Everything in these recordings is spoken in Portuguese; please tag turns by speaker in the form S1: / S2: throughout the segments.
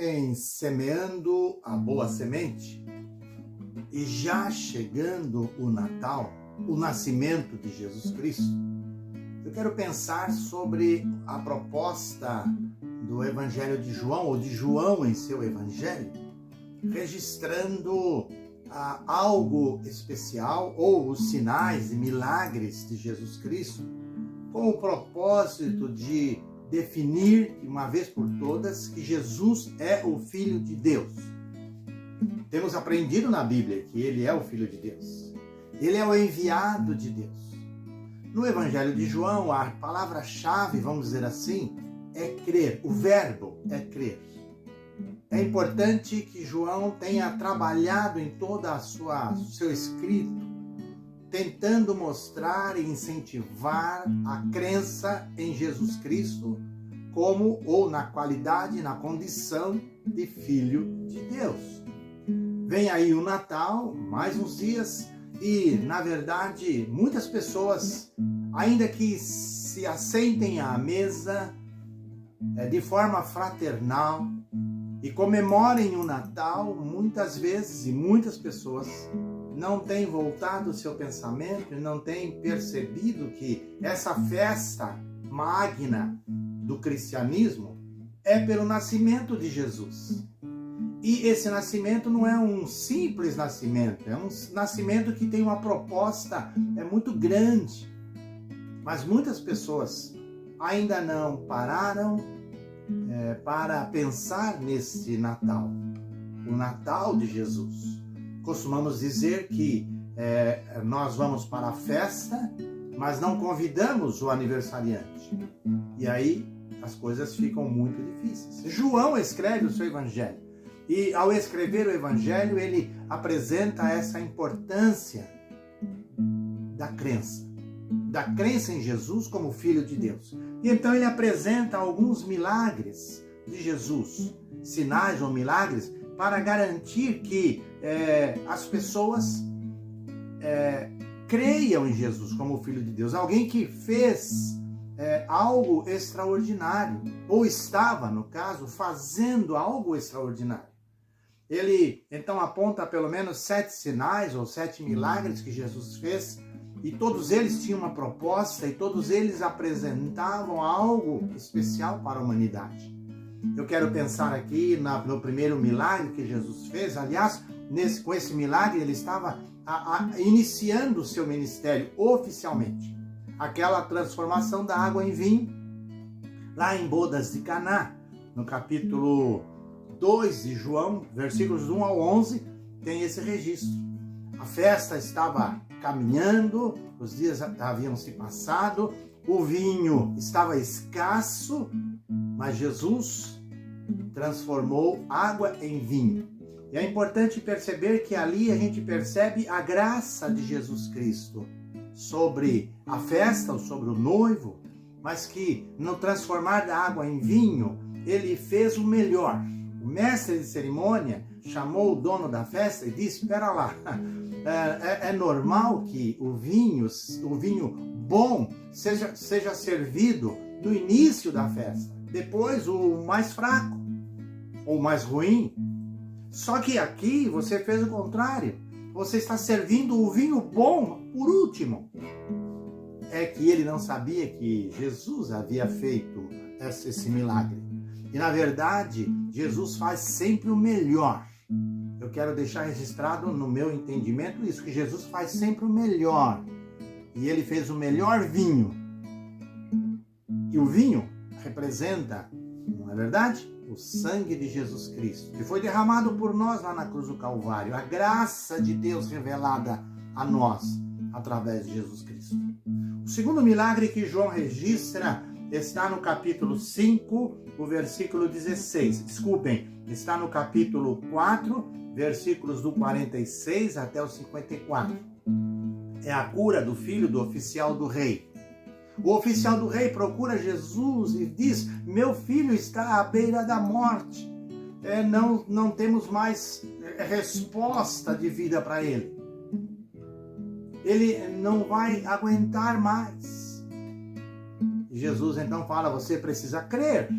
S1: em Semeando a Boa Semente e já chegando o Natal, o nascimento de Jesus Cristo, eu quero pensar sobre a proposta do Evangelho de João, ou de João em seu Evangelho, registrando algo especial, ou os sinais e milagres de Jesus Cristo, com o propósito de definir, de uma vez por todas, que Jesus é o Filho de Deus. Temos aprendido na Bíblia que ele é o Filho de Deus. Ele é o enviado de Deus. No Evangelho de João, a palavra-chave, vamos dizer assim, é crer. O verbo é crer. É importante que João tenha trabalhado em toda seu escrito, tentando mostrar e incentivar a crença em Jesus Cristo como, ou na qualidade, na condição de Filho de Deus. Vem aí o Natal, mais uns dias, e, na verdade, muitas pessoas, ainda que se assentem à mesa de forma fraternal e comemorem o Natal, muitas vezes, e muitas pessoas não têm voltado o seu pensamento e não têm percebido que essa festa magna do cristianismo é pelo nascimento de Jesus. E esse nascimento não é um simples nascimento, é um nascimento que tem uma proposta muito grande. Mas muitas pessoas ainda não pararam para pensar nesse Natal, o Natal de Jesus. Costumamos dizer que nós vamos para a festa, mas não convidamos o aniversariante. E aí as coisas ficam muito difíceis. João escreve o seu Evangelho. E ao escrever o Evangelho, ele apresenta essa importância da crença em Jesus como Filho de Deus. E então ele apresenta alguns milagres de Jesus, sinais ou milagres, para garantir que as pessoas creiam em Jesus como Filho de Deus. Alguém que fez algo extraordinário, ou estava, no caso, fazendo algo extraordinário. Ele, então, aponta pelo menos 7 sinais ou 7 milagres que Jesus fez, e todos eles tinham uma proposta, e todos eles apresentavam algo especial para a humanidade. Eu quero pensar aqui no primeiro milagre que Jesus fez. Aliás, com esse milagre ele estava iniciando o seu ministério oficialmente. Aquela transformação da água em vinho, lá em Bodas de Caná, no capítulo 2 de João, versículos 1 ao 11, tem esse registro. A festa estava caminhando, os dias haviam se passado, o vinho estava escasso, mas Jesus transformou água em vinho. E é importante perceber que ali a gente percebe a graça de Jesus Cristo sobre a festa, ou sobre o noivo, mas que no transformar da água em vinho, ele fez o melhor. O mestre de cerimônia chamou o dono da festa e disse: espera lá, é normal que o vinho bom seja servido no início da festa, depois o mais fraco ou mais ruim. Só que aqui você fez o contrário, você está servindo o vinho bom por último. É que ele não sabia que Jesus havia feito esse milagre. E na verdade, Jesus faz sempre o melhor. Eu quero deixar registrado no meu entendimento isso, que Jesus faz sempre o melhor. E ele fez o melhor vinho. E o vinho representa, não é verdade? O sangue de Jesus Cristo, que foi derramado por nós lá na cruz do Calvário. A graça de Deus revelada a nós através de Jesus Cristo. O segundo milagre que João registra está no capítulo 5, o versículo 16. Desculpem, está no capítulo 4, versículos do 46 até o 54. É a cura do filho do oficial do rei. O oficial do rei procura Jesus e diz: meu filho está à beira da morte. Não temos mais resposta de vida para ele. Ele não vai aguentar mais. E Jesus então fala: você precisa crer.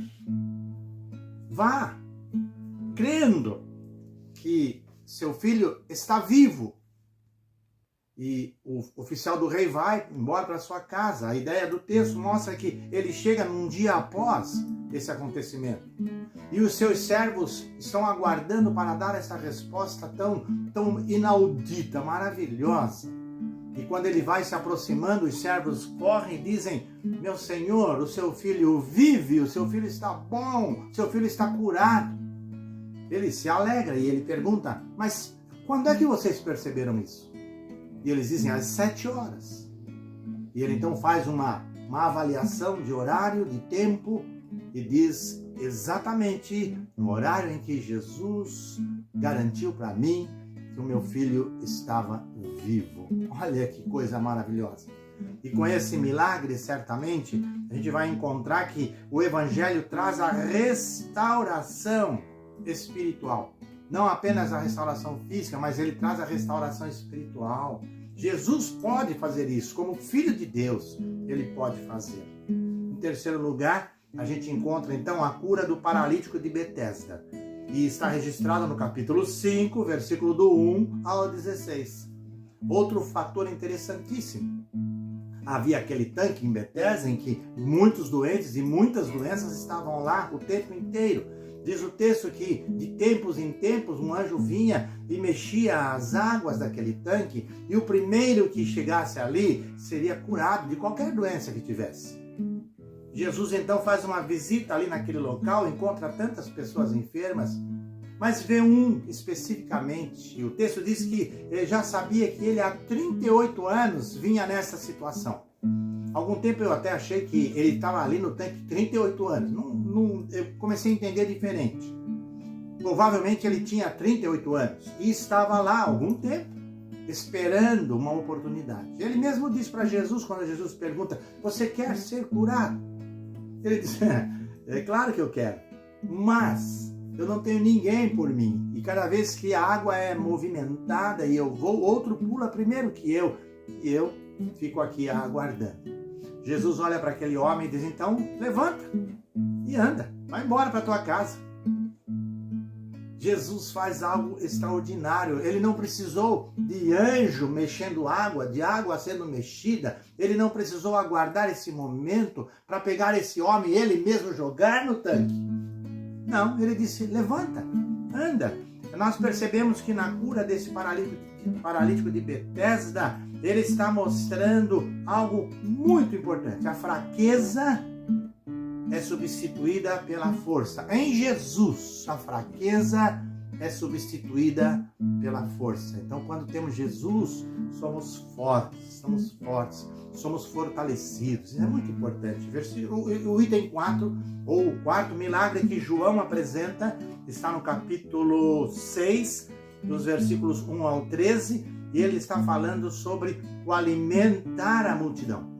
S1: Vá. crendo que seu filho está vivo. E o oficial do rei vai embora para sua casa. A ideia do texto mostra que ele chega num dia após esse acontecimento. E os seus servos estão aguardando para dar essa resposta tão inaudita, maravilhosa. E quando ele vai se aproximando, os servos correm e dizem: meu senhor, o seu filho vive, o seu filho está bom, o seu filho está curado. Ele se alegra e ele pergunta: mas quando é que vocês perceberam isso? E eles dizem: às 7 horas. E ele então faz uma avaliação de horário, de tempo, e diz exatamente no horário em que Jesus garantiu para mim que o meu filho estava vivo. Olha que coisa maravilhosa. E com esse milagre, certamente, a gente vai encontrar que o Evangelho traz a restauração espiritual. Não apenas a restauração física, mas ele traz a restauração espiritual. Jesus pode fazer isso, como Filho de Deus, ele pode fazer. Em terceiro lugar, a gente encontra então a cura do paralítico de Betesda. E está registrado no capítulo 5, versículo do 1 ao 16. Outro fator interessantíssimo. Havia aquele tanque em Betesda em que muitos doentes e muitas doenças estavam lá o tempo inteiro. Diz o texto que de tempos em tempos um anjo vinha e mexia as águas daquele tanque e o primeiro que chegasse ali seria curado de qualquer doença que tivesse. Jesus então faz uma visita ali naquele local, encontra tantas pessoas enfermas, mas vê um especificamente. E o texto diz que ele já sabia que ele há 38 anos vinha nessa situação. Algum tempo eu até achei que ele estava ali no tanque 38 anos. Eu comecei a entender diferente. Provavelmente ele tinha 38 anos e estava lá há algum tempo, esperando uma oportunidade. Ele mesmo diz para Jesus, quando Jesus pergunta: você quer ser curado? Ele diz: é claro que eu quero, mas eu não tenho ninguém por mim. E cada vez que a água é movimentada e eu vou, outro pula primeiro que eu. E eu fico aqui aguardando. Jesus olha para aquele homem e diz: então, levanta e anda, vai embora para tua casa. Jesus faz algo extraordinário. Ele não precisou de anjo mexendo água, de água sendo mexida. Ele não precisou aguardar esse momento para pegar esse homem e ele mesmo jogar no tanque. Não, ele disse: levanta, anda. Nós percebemos que na cura desse paralítico de Betesda, ele está mostrando algo muito importante. A fraqueza é substituída pela força. Em Jesus, a fraqueza é substituída pela força. Então, quando temos Jesus, somos fortes, somos fortalecidos. Isso é muito importante. O item 4, ou o quarto milagre que João apresenta, está no capítulo 6, dos versículos 1 ao 13, e ele está falando sobre o alimentar a multidão.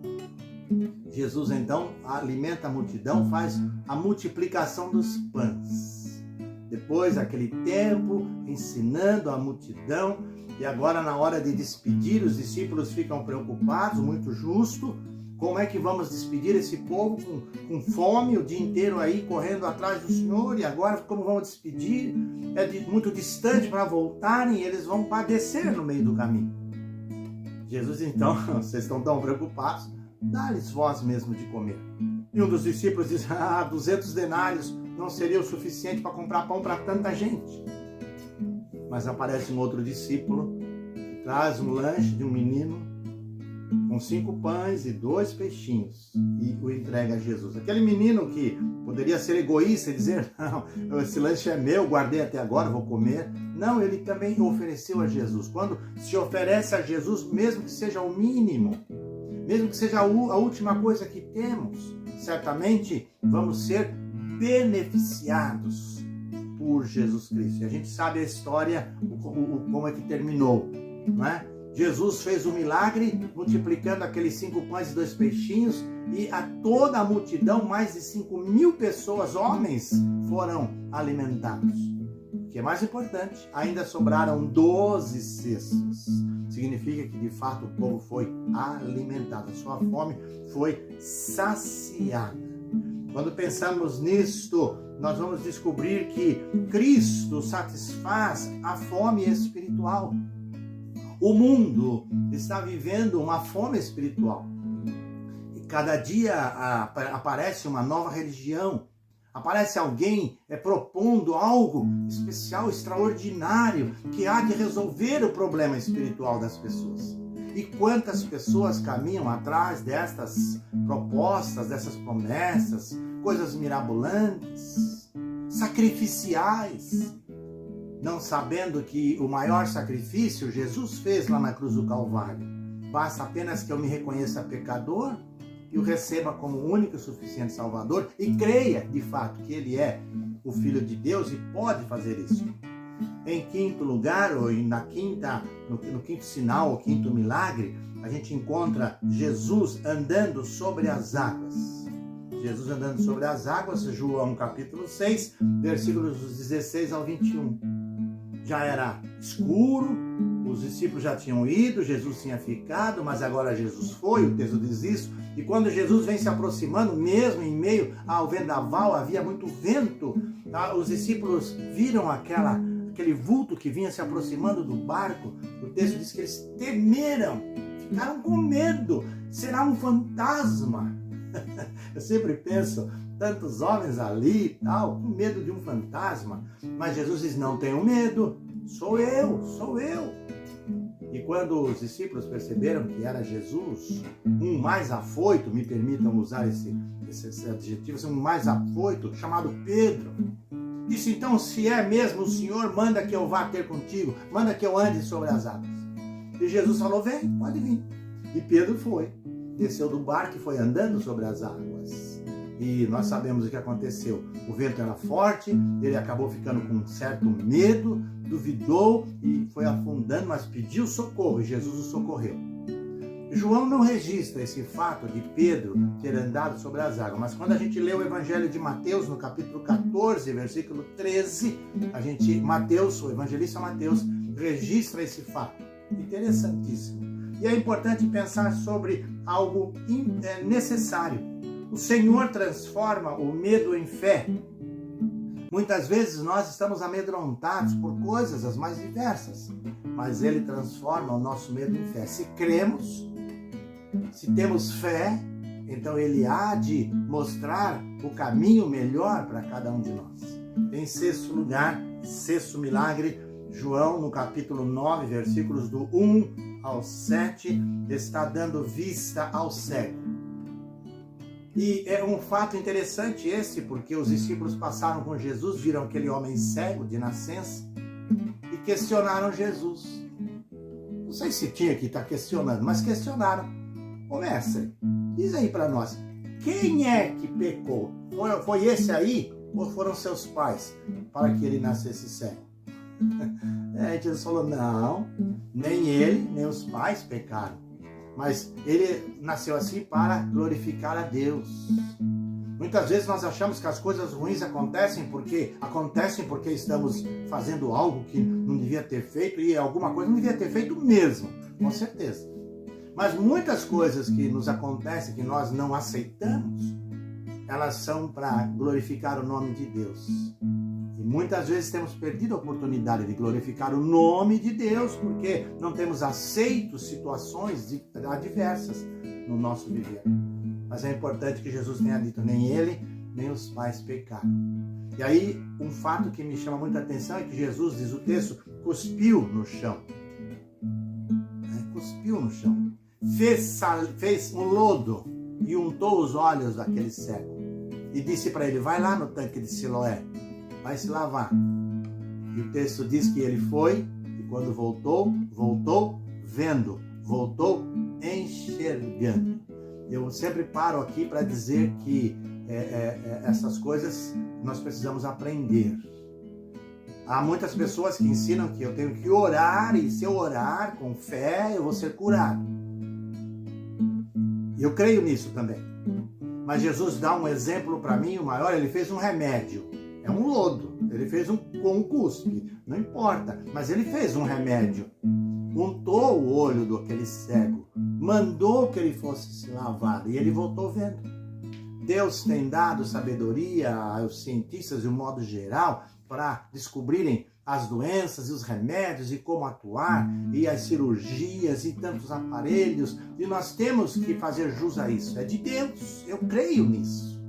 S1: Jesus, então, alimenta a multidão, faz a multiplicação dos pães. Depois, aquele tempo, ensinando a multidão, e agora, na hora de despedir, os discípulos ficam preocupados, muito justo. Como é que vamos despedir esse povo com fome, o dia inteiro aí, correndo atrás do Senhor? E agora, como vamos despedir? É muito distante para voltarem, e eles vão padecer no meio do caminho. Jesus, então, vocês estão tão preocupados, dá-lhes vós mesmo de comer. E um dos discípulos diz: 200 denários não seria o suficiente para comprar pão para tanta gente. Mas aparece um outro discípulo que traz um lanche de um menino com 5 pães e 2 peixinhos e o entrega a Jesus. Aquele menino que poderia ser egoísta e dizer: não, esse lanche é meu, guardei até agora, vou comer. Não, ele também ofereceu a Jesus. Quando se oferece a Jesus, mesmo que seja o mínimo, mesmo que seja a última coisa que temos, certamente vamos ser beneficiados por Jesus Cristo. E a gente sabe a história, como é que terminou, não é? Jesus fez o milagre, multiplicando aqueles 5 pães e 2 peixinhos, e a toda a multidão, mais de 5.000 pessoas, homens, foram alimentados. O que é mais importante, ainda sobraram 12 cestos. Significa que, de fato, o povo foi alimentado. A sua fome foi saciada. Quando pensamos nisto, nós vamos descobrir que Cristo satisfaz a fome espiritual. O mundo está vivendo uma fome espiritual. E cada dia aparece uma nova religião. Aparece alguém propondo algo especial, extraordinário, que há de resolver o problema espiritual das pessoas. E quantas pessoas caminham atrás destas propostas, dessas promessas, coisas mirabolantes, sacrificiais, não sabendo que o maior sacrifício Jesus fez lá na cruz do Calvário. Basta apenas que eu me reconheça pecador e o receba como o único e suficiente Salvador e creia, de fato, que Ele é o Filho de Deus e pode fazer isso. Em quinto lugar, ou no quinto sinal, o quinto milagre, a gente encontra Jesus andando sobre as águas. Jesus andando sobre as águas, João capítulo 6, versículos 16 ao 21. Já era escuro, os discípulos já tinham ido, Jesus tinha ficado, mas agora Jesus foi, o texto diz isso. E quando Jesus vem se aproximando, mesmo em meio ao vendaval, havia muito vento, tá? Os discípulos viram aquele vulto que vinha se aproximando do barco. O texto diz que eles temeram, ficaram com medo. Será um fantasma? Eu sempre penso, tantos homens ali e tal, com medo de um fantasma. Mas Jesus diz, não tenham medo, sou eu. E quando os discípulos perceberam que era Jesus, um mais afoito, me permitam usar esse adjetivo, um mais afoito, chamado Pedro, disse, então, se é mesmo o Senhor, manda que eu vá ter contigo, manda que eu ande sobre as águas. E Jesus falou, vem, pode vir. E Pedro foi, desceu do barco e foi andando sobre as águas. E nós sabemos o que aconteceu. O vento era forte, ele acabou ficando com um certo medo, duvidou e foi afundando, mas pediu socorro e Jesus o socorreu. João não registra esse fato de Pedro ter andado sobre as águas, mas quando a gente lê o Evangelho de Mateus, no capítulo 14, versículo 13, o evangelista Mateus, registra esse fato. Interessantíssimo. E é importante pensar sobre algo necessário. O Senhor transforma o medo em fé. Muitas vezes nós estamos amedrontados por coisas as mais diversas, mas Ele transforma o nosso medo em fé. Se cremos, se temos fé, então Ele há de mostrar o caminho melhor para cada um de nós. Em sexto lugar, sexto milagre, João, no capítulo 9, versículos do 1 ao 7, está dando vista ao cego. E é um fato interessante esse, porque os discípulos passaram com Jesus, viram aquele homem cego de nascença e questionaram Jesus. Não sei se tinha que estar questionando, mas questionaram. Ô mestre, diz aí para nós, quem é que pecou? Foi esse aí ou foram seus pais para que ele nascesse cego? Jesus falou, não, nem ele, nem os pais pecaram. Mas ele nasceu assim para glorificar a Deus. Muitas vezes nós achamos que as coisas ruins acontecem porque estamos fazendo algo que não devia ter feito e alguma coisa não devia ter feito mesmo, com certeza. Mas muitas coisas que nos acontecem, que nós não aceitamos, elas são para glorificar o nome de Deus. E muitas vezes temos perdido a oportunidade de glorificar o nome de Deus porque não temos aceito situações adversas no nosso viver. Mas é importante que Jesus tenha dito, nem ele, nem os pais pecaram. E aí, um fato que me chama muita atenção é que Jesus, diz o texto, cuspiu no chão. Cuspiu no chão. Fez um lodo e untou os olhos daquele cego. E disse para ele, vai lá no tanque de Siloé. Vai se lavar. E o texto diz que ele foi, e quando voltou vendo, voltou enxergando. Eu sempre paro aqui para dizer que essas coisas nós precisamos aprender. Há muitas pessoas que ensinam que eu tenho que orar, e se eu orar com fé, eu vou ser curado. E eu creio nisso também. Mas Jesus dá um exemplo para mim, o maior, ele fez um remédio. É um lodo, ele fez com um cuspe, não importa, mas ele fez um remédio. Untou o olho daquele cego, mandou que ele fosse se lavar e ele voltou vendo. Deus tem dado sabedoria aos cientistas de um modo geral para descobrirem as doenças e os remédios e como atuar, e as cirurgias e tantos aparelhos, e nós temos que fazer jus a isso. É de Deus, eu creio nisso.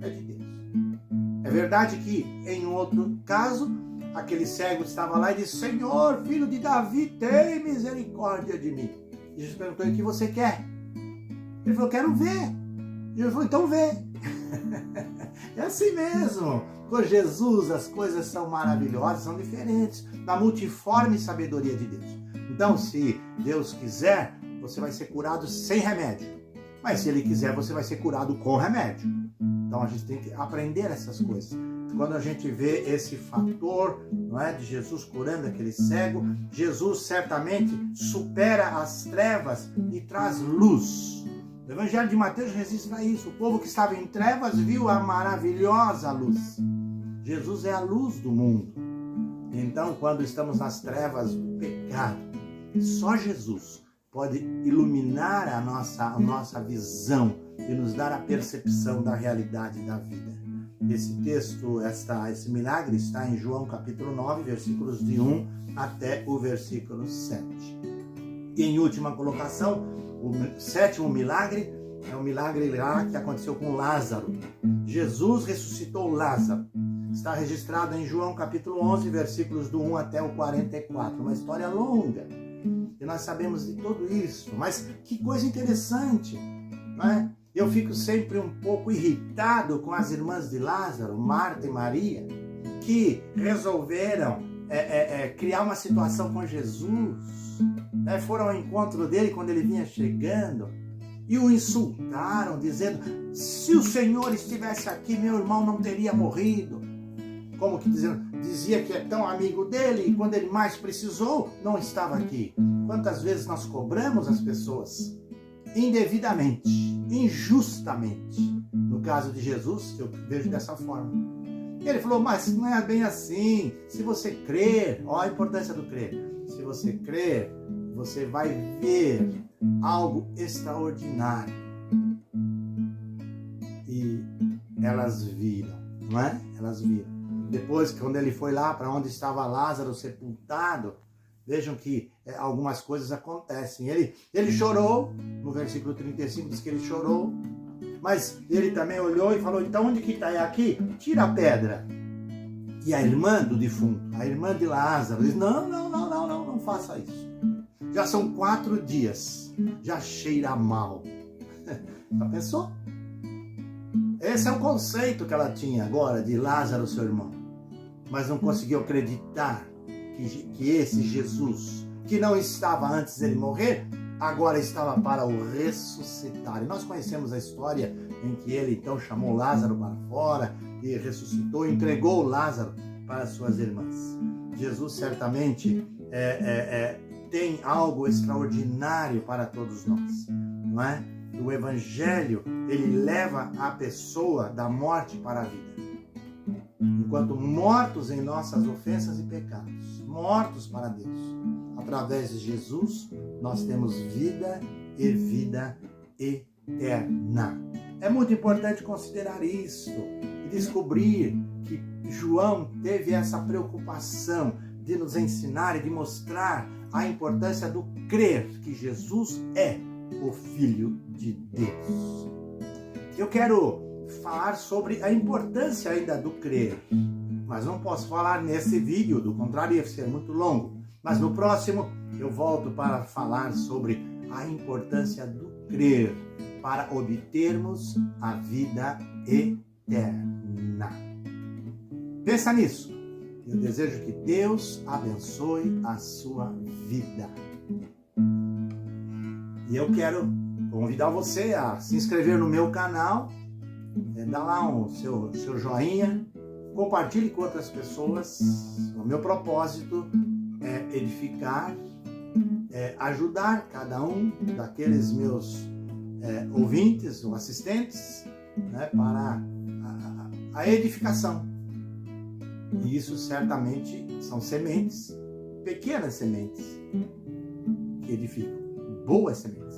S1: É de Deus. É verdade que em um outro caso, aquele cego estava lá e disse: Senhor, filho de Davi, tem misericórdia de mim. E Jesus perguntou: o que você quer? Ele falou: quero ver. E Jesus falou: então vê. É assim mesmo. Com Jesus as coisas são maravilhosas, são diferentes, da multiforme sabedoria de Deus. Então, se Deus quiser, você vai ser curado sem remédio. Mas se Ele quiser, você vai ser curado com remédio. Então a gente tem que aprender essas coisas. Quando a gente vê esse fator, não é, de Jesus curando aquele cego, Jesus certamente supera as trevas e traz luz. O Evangelho de Mateus registra isso. O povo que estava em trevas viu a maravilhosa luz. Jesus é a luz do mundo. Então, quando estamos nas trevas do pecado, só Jesus pode iluminar a nossa visão e nos dar a percepção da realidade da vida. Esse texto, esse milagre está em João capítulo 9, versículos de 1 até o versículo 7. E em última colocação, o sétimo milagre é um milagre lá que aconteceu com Lázaro. Jesus ressuscitou Lázaro. Está registrado em João capítulo 11, versículos do 1 até o 44. Uma história longa. E nós sabemos de tudo isso. Mas que coisa interessante, não é? Eu fico sempre um pouco irritado com as irmãs de Lázaro, Marta e Maria, que resolveram criar uma situação com Jesus. Né? Foram ao encontro dele quando ele vinha chegando e o insultaram, dizendo: se o Senhor estivesse aqui, meu irmão não teria morrido. Como que dizia que é tão amigo dele e quando ele mais precisou, não estava aqui. Quantas vezes nós cobramos as pessoas indevidamente, injustamente? No caso de Jesus, eu vejo dessa forma. E ele falou: mas não é bem assim. Se você crer, olha a importância do crer. Se você crer, você vai ver algo extraordinário. E elas viram, não é? Elas viram. Depois, quando ele foi lá para onde estava Lázaro sepultado, vejam que algumas coisas acontecem. Ele chorou, no versículo 35 diz que ele chorou, mas ele também olhou e falou: então onde que está? É aqui? Tira a pedra. E a irmã do defunto, a irmã de Lázaro, diz: não faça isso. Já são 4 dias, já cheira mal. Já pensou? Esse é o conceito que ela tinha agora de Lázaro, seu irmão. Mas não conseguiu acreditar que esse Jesus, que não estava antes dele morrer, agora estava para o ressuscitar. E nós conhecemos a história em que ele então chamou Lázaro para fora e ressuscitou, entregou Lázaro para suas irmãs. Jesus certamente tem algo extraordinário para todos nós, não é? O Evangelho, ele leva a pessoa da morte para a vida. Enquanto mortos em nossas ofensas e pecados, mortos para Deus, através de Jesus, nós temos vida e vida eterna. É muito importante considerar isto e descobrir que João teve essa preocupação de nos ensinar e de mostrar a importância do crer que Jesus é o Filho de Deus. Eu quero falar sobre a importância ainda do crer, mas não posso falar nesse vídeo, do contrário ia ser muito longo. Mas no próximo eu volto para falar sobre a importância do crer para obtermos a vida eterna. Pensa nisso. Eu desejo que Deus abençoe a sua vida. E eu quero convidar você a se inscrever no meu canal, dar lá o seu joinha, compartilhe com outras pessoas. O meu propósito é edificar, ajudar cada um daqueles meus ouvintes ou assistentes, né, para a edificação. E isso certamente são sementes, pequenas sementes, que edificam, boas sementes.